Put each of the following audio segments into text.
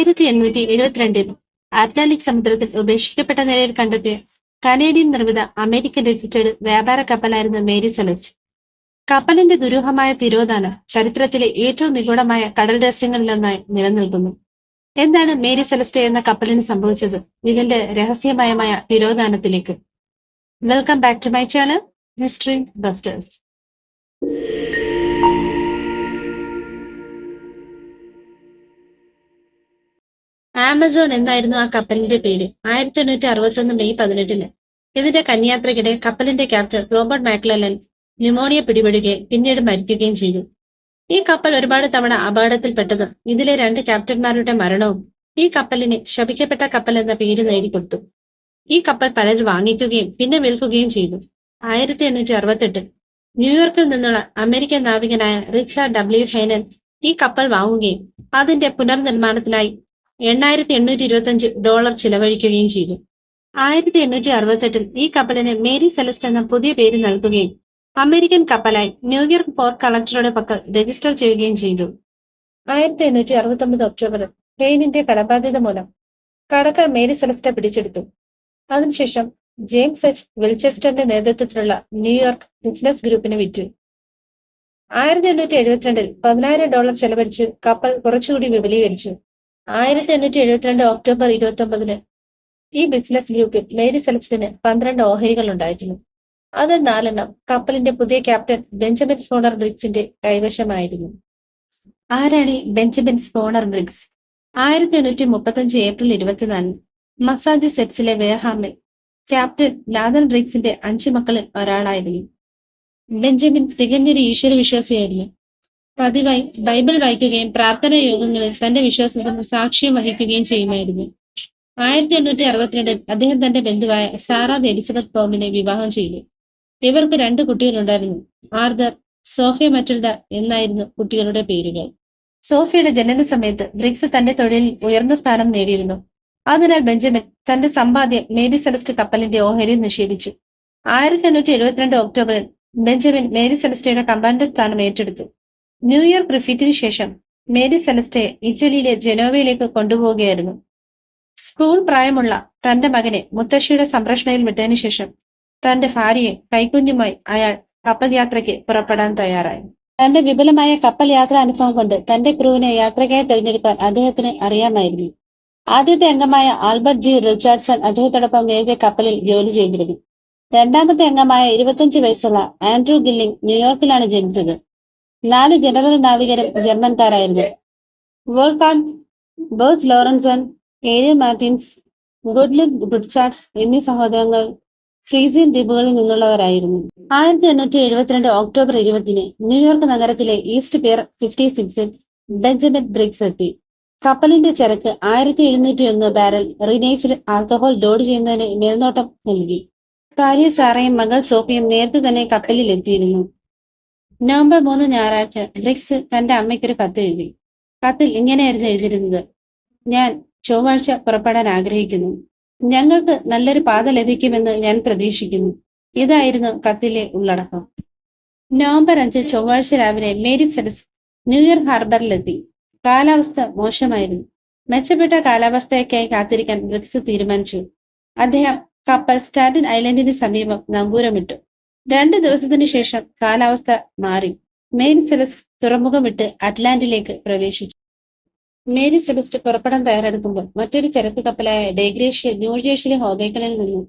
1872-ൽ Atlantic സമുദ്രത്തിൽ ഉപേക്ഷിക്കപ്പെട്ട നിലയിൽ കണ്ടെത്തിയ കനേഡിയൻ നിർമ്മിത അമേരിക്കൻ രജിസ്റ്റേർഡ് വ്യാപാര കപ്പലായിരുന്നു മേരി സെലസ്റ്റ്. കപ്പലിന്റെ ദുരൂഹമായ തിരോധാനം ചരിത്രത്തിലെ ഏറ്റവും നിഗൂഢമായ കടൽ രഹസ്യങ്ങളിലൊന്നായി നിലനിൽക്കുന്നു. എന്താണ് മേരി സെലസ്റ്റ് എന്ന കപ്പലിന് സംഭവിച്ചത്? ഇതിന്റെ രഹസ്യമയമായ തിരോധാനത്തിലേക്ക്. Welcome back to my channel history busters. Amazon എന്നായിരുന്നു ആ കപ്പലിന്റെ പേര്. 1861 മെയ് 18-ന് ഇതിന്റെ കന്യാത്രയ്ക്കിടെ കപ്പലിന്റെ ക്യാപ്റ്റൻ റോബർട്ട് മാക്ലെല്ലൻ ന്യൂമോണിയ പിടിപെടുകയും പിന്നീട് മരിക്കുകയും ചെയ്തു. ഈ കപ്പൽ ഒരുപാട് തവണ അപകടത്തിൽപ്പെട്ടതും ഇതിലെ 2 ക്യാപ്റ്റന്മാരുടെ മരണവും ഈ കപ്പലിന് ശപിക്കപ്പെട്ട കപ്പൽ എന്ന പേര് നേടിക്കൊടുത്തു. ഈ കപ്പൽ പലരും വാങ്ങിക്കുകയും പിന്നെ വിൽക്കുകയും ചെയ്തു. 1868-ൽ ന്യൂയോർക്കിൽ നിന്നുള്ള അമേരിക്കൻ നാവികനായ റിച്ചാർഡ് ഡബ്ല്യു ഹേനൻ ഈ കപ്പൽ വാങ്ങുകയും അതിന്റെ പുനർനിർമ്മാണത്തിനായി $8,825 ചിലവഴിക്കുകയും ചെയ്തു. 1868-ൽ ഈ കപ്പലിന് മേരി സെലസ്റ്റ് എന്ന പുതിയ പേര് നൽകുകയും അമേരിക്കൻ കപ്പലായി ന്യൂയോർക്ക് പോർട്ട് കളക്ടറുടെ പക്കൽ രജിസ്റ്റർ ചെയ്യുകയും ചെയ്തു. 1869 ഒക്ടോബറിൽ ഹെയ്നിന്റെ കടബാധ്യത മൂലം കടക്കാർ മേരി സെലസ്റ്റ പിടിച്ചെടുത്തു. അതിനുശേഷം ജെയിംസ് എച്ച് വിൽച്ചെസ്റ്ററിന്റെ നേതൃത്വത്തിലുള്ള ന്യൂയോർക്ക് ബിസിനസ് ഗ്രൂപ്പിന് വിറ്റു. 1872-ൽ $10,000 ചെലവഴിച്ച് കപ്പൽ കുറച്ചുകൂടി വിപുലീകരിച്ചു. 1872 ഒക്ടോബർ 29-ന് ഈ ബിസിനസ് ഗ്രൂപ്പിൽ മേരി സെലസ്റ്റിന് 12 ഓഹരികൾ ഉണ്ടായിരുന്നു. അതിൽ 4 കപ്പലിന്റെ പുതിയ ക്യാപ്റ്റൻ ബെഞ്ചമിൻ സ്പോണർ ബ്രിഗ്സിന്റെ കൈവശമായിരുന്നു. ആരാണ് ബെഞ്ചമിൻ സ്പോണർ ബ്രിഗ്സ്? 1835 ഏപ്രിൽ 24-ന് മസാച്യുസെറ്റ്സിലെ വെയർഹാമിൽ ക്യാപ്റ്റൻ ലാതൻ ബ്രിഗ്സിന്റെ 5 മക്കളിൽ ഒരാളായിരുന്നു. ബെഞ്ചമിൻ തികഞ്ഞൊരു ഈശ്വരവിശ്വാസിയായിരുന്നു. പതിവായി ബൈബിൾ വായിക്കുകയും പ്രാർത്ഥനാ യോഗങ്ങളിൽ തന്റെ വിശ്വാസത്തിന് സാക്ഷ്യം വഹിക്കുകയും ചെയ്യുമായിരുന്നു. 1862-ൽ അദ്ദേഹം തന്റെ ബന്ധുവായ സാറ എലിസബത്ത് പോമിനെ വിവാഹം ചെയ്തു. ഇവർക്ക് 2 കുട്ടികളുണ്ടായിരുന്നു. ആർതർ, സോഫിയ മറ്റിൽഡ എന്നായിരുന്നു കുട്ടികളുടെ പേരുകൾ. സോഫിയയുടെ ജനന സമയത്ത് ബ്രിഗ്സ് തന്റെ തൊഴിലിൽ ഉയർന്ന സ്ഥാനം നേടിയിരുന്നു. അതിനാൽ ബെഞ്ചമിൻ തന്റെ സമ്പാദ്യം മേരി സെലസ്റ്റ് കപ്പലിന്റെ ഓഹരിയിൽ നിക്ഷേപിച്ചു. 1872 ഒക്ടോബറിൽ ബെഞ്ചമിൻ മേരി സെലസ്റ്റയുടെ കമാൻഡർ സ്ഥാനം ഏറ്റെടുത്തു. ന്യൂയോർക്ക് റിഫീറ്റിന് ശേഷം മേരി സെലസ്റ്റയെ ഇറ്റലിയിലെ ജനോവയിലേക്ക് കൊണ്ടുപോവുകയായിരുന്നു. സ്കൂൾ പ്രായമുള്ള തന്റെ മകനെ മുത്തശ്ശിയുടെ സംരക്ഷണയിൽ വിട്ടതിനു ശേഷം തന്റെ ഭാര്യയെ കൈക്കുഞ്ഞുമായി അയാൾ കപ്പൽ യാത്രയ്ക്ക് പുറപ്പെടാൻ തയ്യാറായി. തന്റെ വിപുലമായ കപ്പൽ യാത്രാ അനുഭവം കൊണ്ട് തന്റെ ക്രൂവിനെ യാത്രയ്ക്കായി തിരഞ്ഞെടുക്കാൻ അദ്ദേഹത്തിന് അറിയാമായിരുന്നു. ആദ്യത്തെ അംഗമായ ആൽബർട്ട് ജി റിച്ചാർഡ്സൺ അദ്ദേഹത്തോടൊപ്പം നേരത്തെ കപ്പലിൽ ജോലി ചെയ്തിരുന്നു. രണ്ടാമത്തെ അംഗമായ 25 വയസ്സുള്ള ആൻഡ്രൂ ഗില്ലിംഗ് ന്യൂയോർക്കിലാണ് ജനിച്ചത്. 4 general നാവികരും ജർമ്മൻകാരായിരുന്നു. Wolfgang ബേർച്ച് ലോറൻസൺ, aerial Martin's, ഗുഡ്ലുക്ക് Richards എന്നീ സഹോദരങ്ങൾ ഫ്രീസിയൻ ദ്വീപുകളിൽ നിന്നുള്ളവരായിരുന്നു. 1872 ഒക്ടോബർ 20-ന് ന്യൂയോർക്ക് നഗരത്തിലെ ഈസ്റ്റ് പിയർ 56-ൽ ബെഞ്ചമിൻ ബ്രിഗ്സ് എത്തി. കപ്പലിന്റെ ചരക്ക് 1701 ബാരൽ റിനേജ്ഡ് ആൽക്കഹോൾ ലോഡ് ചെയ്യുന്നതിന് മേൽനോട്ടം നൽകി. ഭാര്യ സാറയും മകൾ സോഫിയും നേരത്തെ തന്നെ കപ്പലിൽ എത്തിയിരുന്നു. നവംബർ 3 ഞായറാഴ്ച ബ്രിഗ്സ് തന്റെ അമ്മയ്ക്കൊരു കത്ത് എഴുതി. കത്തിൽ ഇങ്ങനെയായിരുന്നു എഴുതിയിരുന്നത്: ഞാൻ ചൊവ്വാഴ്ച പുറപ്പെടാൻ ആഗ്രഹിക്കുന്നു. ഞങ്ങൾക്ക് നല്ലൊരു പാത ലഭിക്കുമെന്ന് ഞാൻ പ്രതീക്ഷിക്കുന്നു. ഇതായിരുന്നു കത്തിലെ ഉള്ളടക്കം. നവംബർ 5 ചൊവ്വാഴ്ച രാവിലെ മേരി സെലസ്റ്റ് ന്യൂയോർക്ക് ഹാർബറിലെത്തി. കാലാവസ്ഥ മോശമായിരുന്നു. മെച്ചപ്പെട്ട കാലാവസ്ഥയ്ക്കായി കാത്തിരിക്കാൻ ബ്രിഗ്സ് തീരുമാനിച്ചു. അദ്ദേഹം കപ്പൽ സ്റ്റാറ്റൻ ഐലൻഡിന് സമീപം നങ്കൂരമിട്ടു. 2 ദിവസത്തിന് ശേഷം കാലാവസ്ഥ മാറി. മേരി സെലസ്റ്റ് തുറമുഖം വിട്ട് അറ്റ്ലാന്റിലേക്ക് പ്രവേശിച്ചു. മേരി സെലസ്റ്റ് പുറപ്പെടാൻ തയ്യാറെടുക്കുമ്പോൾ മറ്റൊരു ചരക്ക് കപ്പലായ ഡേഗ്രേഷ്യ ന്യൂജേഴ്സിയിലെ ഹോബേക്കലിൽ നിന്നും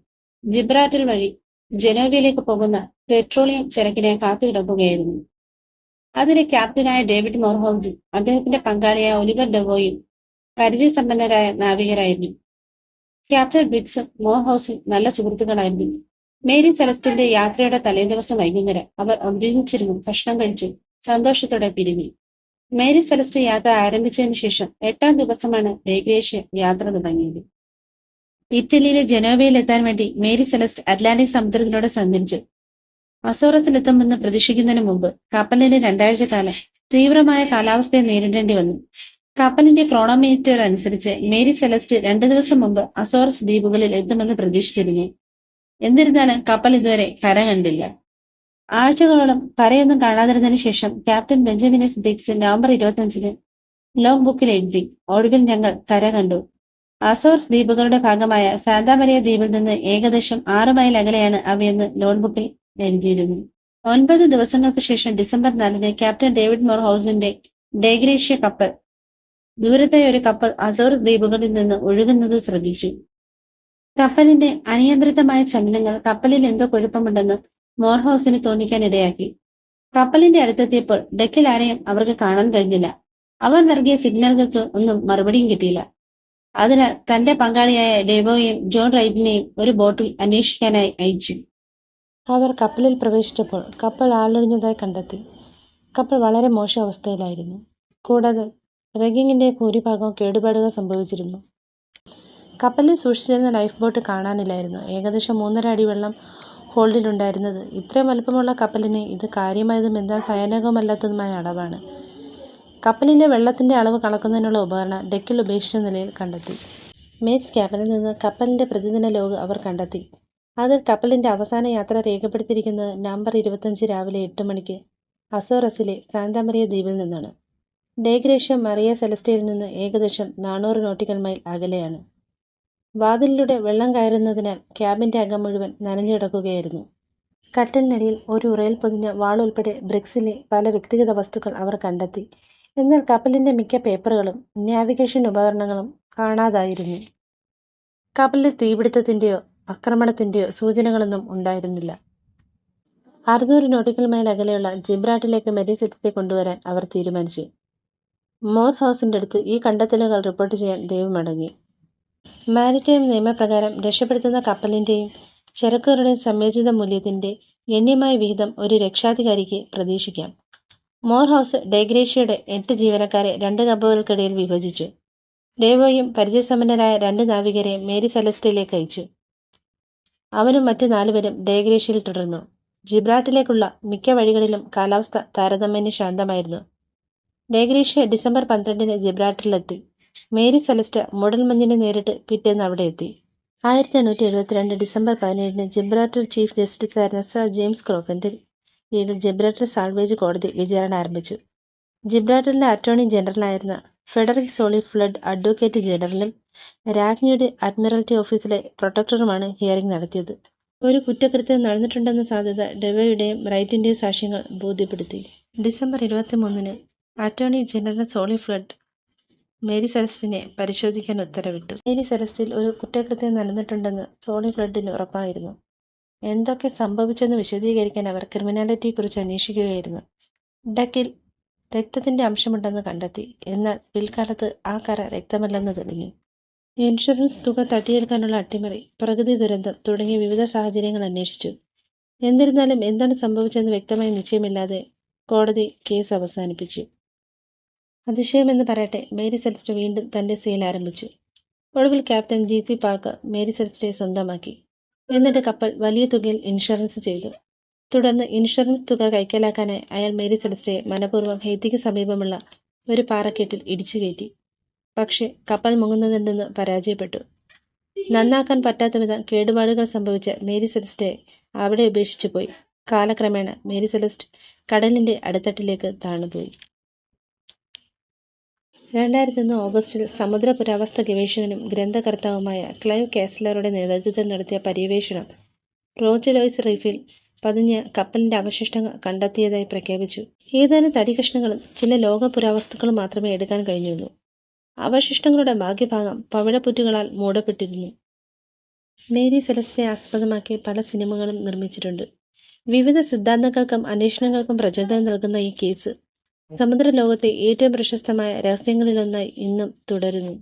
ജിബ്രാൾട്ടർ വഴി ജനോവയിലേക്ക് പോകുന്ന പെട്രോളിയം ചരക്കിനെ കാത്തുകിടക്കുകയായിരുന്നു. അതിലെ ക്യാപ്റ്റനായ ഡേവിഡ് മോർഹൌസും അദ്ദേഹത്തിന്റെ പങ്കാളിയായ ഒലിവർ ഡെവോയും പരിചയസമ്പന്നരായ നാവികരായിരുന്നു. ക്യാപ്റ്റൻ ബ്രിഗ്സും മോർഹൌസും നല്ല സുഹൃത്തുക്കളായിരുന്നു. മേരി സെലസ്റ്റിന്റെ യാത്രയുടെ തലേദിവസം വൈകുന്നേരം അവർ ഒരുമിച്ചിരുന്നു ഭക്ഷണം കഴിച്ച് സന്തോഷത്തോടെ പിരിഞ്ഞു. മേരി സെലസ്റ്റ് യാത്ര ആരംഭിച്ചതിന് ശേഷം 8-ാം ദിവസമാണ് ഡേഗ്രേഷ്യ യാത്ര തുടങ്ങിയത്. ഇറ്റലിയിലെ ജനോവയിൽ എത്താൻ വേണ്ടി മേരി സെലസ്റ്റ് അറ്റ്ലാന്റിക് സമുദ്രത്തിലൂടെ സഞ്ചരിച്ചു. അസോറസിലെത്തുമെന്ന് പ്രതീക്ഷിക്കുന്നതിന് മുമ്പ് കപ്പലിന് 2 ആഴ്ചക്കാലം തീവ്രമായ കാലാവസ്ഥയെ നേരിടേണ്ടി വന്നു. കപ്പലിന്റെ ക്രോണോമീറ്റർ അനുസരിച്ച് മേരി സെലസ്റ്റ് 2 ദിവസം മുമ്പ് അസോറസ് ദ്വീപുകളിൽ എത്തുമെന്ന് പ്രതീക്ഷിച്ചിരുന്നു. എന്നിരുന്നാലും കപ്പൽ ഇതുവരെ കര കണ്ടില്ല. ആഴ്ചകളോളം കരയൊന്നും കാണാതിരുന്നതിന് ശേഷം captain Benjamin S Briggs November 25-ന് ലോഗ് ബുക്കിൽ എഴുതി. ഒടുവിൽ ഞങ്ങൾ കര കണ്ടു. അസോർസ് ദ്വീപുകളുടെ ഭാഗമായ സാന്താമരിയ ദ്വീപിൽ നിന്ന് ഏകദേശം 6 മൈൽ അകലെയാണ് അവയെന്ന് നോട്ട്ബുക്കിൽ എഴുതിയിരുന്നു. 9 ദിവസങ്ങൾക്ക് ശേഷം ഡിസംബർ 4-ന് ക്യാപ്റ്റൻ ഡേവിഡ് മോർഹൌസിന്റെ ഡേഗ്രേഷ്യ കപ്പൽ ദൂരത്തായി ഒരു കപ്പൽ അസോർസ് ദ്വീപുകളിൽ നിന്ന് ഒഴുകുന്നത് ശ്രദ്ധിച്ചു. കപ്പലിന്റെ അനിയന്ത്രിതമായ ചലനങ്ങൾ കപ്പലിൽ എന്തോ കുഴപ്പമുണ്ടെന്ന് മോർഹൌസിന് തോന്നിക്കാനിടയാക്കി. കപ്പലിന്റെ അടുത്തെത്തിയപ്പോൾ ഡെക്കിൽ ആരെയും അവർക്ക് കാണാൻ കഴിഞ്ഞില്ല. അവർ നൽകിയ സിഗ്നലുകൾക്ക് ഒന്നും മറുപടിയും കിട്ടിയില്ല. അതിനാൽ തന്റെ പങ്കാളിയായ ഡേവോയെയും ജോൺ റൈറ്റിനെയും ഒരു ബോട്ടിൽ അന്വേഷിക്കാനായി അയച്ചു. അവർ കപ്പലിൽ പ്രവേശിച്ചപ്പോൾ കപ്പൽ ആളൊഴിഞ്ഞതായി കണ്ടെത്തി. കപ്പൽ വളരെ മോശം അവസ്ഥയിലായിരുന്നു. കൂടാതെ റെഗിങ്ങിന്റെ ഭൂരിഭാഗവും കേടുപാടുകൾ സംഭവിച്ചിരുന്നു. കപ്പലിൽ സൂക്ഷിച്ചിരുന്ന ലൈഫ് ബോട്ട് കാണാനില്ലായിരുന്നു. ഏകദേശം 3.5 അടി വെള്ളം ഹോൾഡിലുണ്ടായിരുന്നത്. ഇത്രയും വലുപ്പമുള്ള കപ്പലിന് ഇത് കാര്യമായതും എന്നാൽ ഭയാനകമല്ലാത്തതുമായ അളവാണ്. കപ്പലിന്റെ വെള്ളത്തിന്റെ അളവ് കണക്കുന്നതിനുള്ള ഉപകരണം ഡെക്കിൽ ഉപേക്ഷിച്ച നിലയിൽ കണ്ടെത്തി. മേറ്റ്സ് ക്യാബിനിൽ നിന്ന് കപ്പലിന്റെ പ്രതിദിന ലോഗ് അവർ കണ്ടെത്തി. അതിൽ കപ്പലിന്റെ അവസാന യാത്ര രേഖപ്പെടുത്തിയിരിക്കുന്നത് നവംബർ 25 രാവിലെ 8 മണിക്ക് അസോറസിലെ സാന്താമരിയ ദ്വീപിൽ നിന്നാണ്. ഡേഗ്രേഷ്യ മറിയ സെലസ്റ്റയിൽ നിന്ന് ഏകദേശം 400 നോട്ടിക്കൽ മൈൽ അകലെയാണ്. വാതിലിലൂടെ വെള്ളം കയറുന്നതിനാൽ ക്യാബിന്റെ അകം മുഴുവൻ നനഞ്ഞു കിടക്കുകയായിരുന്നു. കട്ടിലിനടിയിൽ ഒരു ഉറയിൽ പൊതിഞ്ഞ വാളുൾപ്പെടെ ബ്രിക്സിലെ പല വ്യക്തിഗത വസ്തുക്കൾ അവർ കണ്ടെത്തി. എന്നാൽ കപ്പലിന്റെ മിക്ക പേപ്പറുകളും നാവിഗേഷൻ ഉപകരണങ്ങളും കാണാതായിരുന്നു. കപ്പലിൽ തീപിടുത്തത്തിന്റെയോ ആക്രമണത്തിന്റെയോ സൂചനകളൊന്നും ഉണ്ടായിരുന്നില്ല. 600 നോട്ടിക്കൽ മൈൽ അകലെയുള്ള ജിബ്രാൾട്ടറിലേക്ക് മെരിസെലസ്റ്റെ കൊണ്ടുവരാൻ അവർ തീരുമാനിച്ചു. മോർഹൌസിന്റെ അടുത്ത് ഈ കണ്ടെത്തലുകൾ റിപ്പോർട്ട് ചെയ്യാൻ ദേവ് മടങ്ങി. മാരിടൈം നിയമപ്രകാരം രക്ഷപ്പെടുത്തുന്ന കപ്പലിന്റെയും ചരക്കുകളുടെയും സംയോജിത മൂല്യത്തിന്റെ ഗണ്യമായ വിഹിതം ഒരു രക്ഷാധികാരിക്ക് പ്രതീക്ഷിക്കാം. മോർഹൌസ് ഡേഗ്രേഷ്യയുടെ 8 ജീവനക്കാരെ 2 കപ്പലുകൾക്കിടയിൽ വിഭജിച്ചു. ഡേവോയും പരിചയസമ്പന്നരായ 2 നാവികരെയും മേരി സെലസ്റ്റയിലേക്ക് അയച്ചു. അവനും മറ്റ് 4 പേരും ഡേഗ്രേഷ്യയിൽ തുടർന്നു. ജിബ്രാൾട്ടറിലേക്കുള്ള മിക്ക വഴികളിലും കാലാവസ്ഥ താരതമ്യേന ശാന്തമായിരുന്നു. ഡേഗ്രേഷ്യ ഡിസംബർ 12-ന് ജിബ്രാൾട്ടറിലെത്തി. മേരി സെലസ്റ്റ മൂടൽമഞ്ഞിനെ നേരിട്ട് പിറ്റേന്ന് അവിടെ എത്തി. 1872 ഡിസംബർ 17-ന് ജിബ്രാൾട്ടർ ചീഫ് ജസ്റ്റിസായിരുന്ന സർ ജെയിംസ് ക്രോക്കന്റെ കീഴിൽ ജിബ്രാൾട്ടർ സാൽവേജ് കോടതി വിചാരണ ആരംഭിച്ചു. ജിബ്രാൾട്ടറിലെ അറ്റോർണി ജനറലായിരുന്ന ഫെഡറിക് സോളി ഫ്ലഡ് അഡ്വക്കേറ്റ് ജനറലും രാജ്ഞിയുടെ അഡ്മിറൽറ്റി ഓഫീസിലെ പ്രൊട്ടക്ടറുമാണ് ഹിയറിംഗ് നടത്തിയത്. ഒരു കുറ്റകൃത്യം നടന്നിട്ടുണ്ടെന്ന സാധ്യത ഡെവയുടെയും റൈറ്റിന്റെയും സാക്ഷ്യങ്ങൾ ബോധ്യപ്പെടുത്തി. ഡിസംബർ 23-ന് attorney general Solly Flood Mary സെലസ്റ്റിനെ പരിശോധിക്കാൻ ഉത്തരവിട്ടു. മേരി സെലസ്റ്റിൽ ഒരു കുറ്റകൃത്യം നടന്നിട്ടുണ്ടെന്ന് സോളി ഫ്ലഡിന് ഉറപ്പായിരുന്നു. എന്തൊക്കെ സംഭവിച്ചെന്ന് വിശദീകരിക്കാൻ അവർ ക്രിമിനാലിറ്റിയെക്കുറിച്ച് അന്വേഷിക്കുകയായിരുന്നു. ഡക്കിൽ രക്തത്തിന്റെ അംശമുണ്ടെന്ന് കണ്ടെത്തി. എന്നാൽ പിൽക്കാലത്ത് ആ കറ രക്തമല്ലെന്ന് തെളിഞ്ഞു. ഇൻഷുറൻസ് തുക തട്ടിയെടുക്കാനുള്ള അട്ടിമറി, പ്രകൃതി ദുരന്തം തുടങ്ങിയ വിവിധ സാഹചര്യങ്ങൾ അന്വേഷിച്ചു. എന്നിരുന്നാലും എന്താണ് സംഭവിച്ചെന്ന് വ്യക്തമായി നിശ്ചയമില്ലാതെ കോടതി കേസ് അവസാനിപ്പിച്ചു. അതിശയമെന്ന് പറയട്ടെ, മേരി സെലസ്റ്റ് വീണ്ടും തന്റെ സെയിൽ ആരംഭിച്ചു. ഒടുവിൽ ക്യാപ്റ്റൻ ജി.സി. പാർക്കർ മേരി സെലസ്റ്റയെ സ്വന്തമാക്കി. എന്നിട്ട് കപ്പൽ വലിയ തുകയിൽ ഇൻഷുറൻസ് ചെയ്തു. തുടർന്ന് ഇൻഷുറൻസ് തുക കൈക്കലാക്കാനായി അയാൾ മേരി സെലസ്റ്റയെ മനഃപൂർവ്വം ഹെയ്ത്തിക്ക് സമീപമുള്ള ഒരു പാറക്കെട്ടിൽ ഇടിച്ചുകയറ്റി. പക്ഷേ കപ്പൽ മുങ്ങുന്നതെന്തെന്ന് പരാജയപ്പെട്ടു. നന്നാക്കാൻ പറ്റാത്ത വിധം കേടുപാടുകൾ സംഭവിച്ച മേരി സെലസ്റ്റയെ അവിടെ ഉപേക്ഷിച്ചു പോയി. കാലക്രമേണ മേരി സെലസ്റ്റ് കടലിന്റെ അടിത്തട്ടിലേക്ക് താണുപോയി. 2001 ഓഗസ്റ്റിൽ സമുദ്ര പുരാവസ്തു ഗവേഷകനും ഗ്രന്ഥകർത്താവുമായ ക്ലൈവ് കാസ്ലറുടെ നേതൃത്വത്തിൽ നടത്തിയ പര്യവേഷണം റോജലോയ്സ് റീഫിൽ പതിഞ്ഞ കപ്പലിന്റെ അവശിഷ്ടങ്ങൾ കണ്ടെത്തിയതായി പ്രഖ്യാപിച്ചു. ഏതാനും തടികഷ്ണങ്ങളും ചില ലോക പുരാവസ്തുക്കളും മാത്രമേ എടുക്കാൻ കഴിഞ്ഞുള്ളൂ. അവശിഷ്ടങ്ങളുടെ ഭാഗ്യഭാഗം പവിഴപ്പുറ്റുകളാൽ മൂടപ്പെട്ടിരുന്നു. മേരി സെലസ്റ്റയെ ആസ്പദമാക്കി പല സിനിമകളും നിർമ്മിച്ചിട്ടുണ്ട്. വിവിധ സിദ്ധാന്തങ്ങൾക്കും അന്വേഷണങ്ങൾക്കും പ്രചോദനം നൽകുന്ന ഈ കേസ് സമുദ്രലോകത്തെ ഏറ്റവും പ്രശസ്തമായ രഹസ്യങ്ങളിലൊന്നായി ഇന്നും തുടരുന്നു.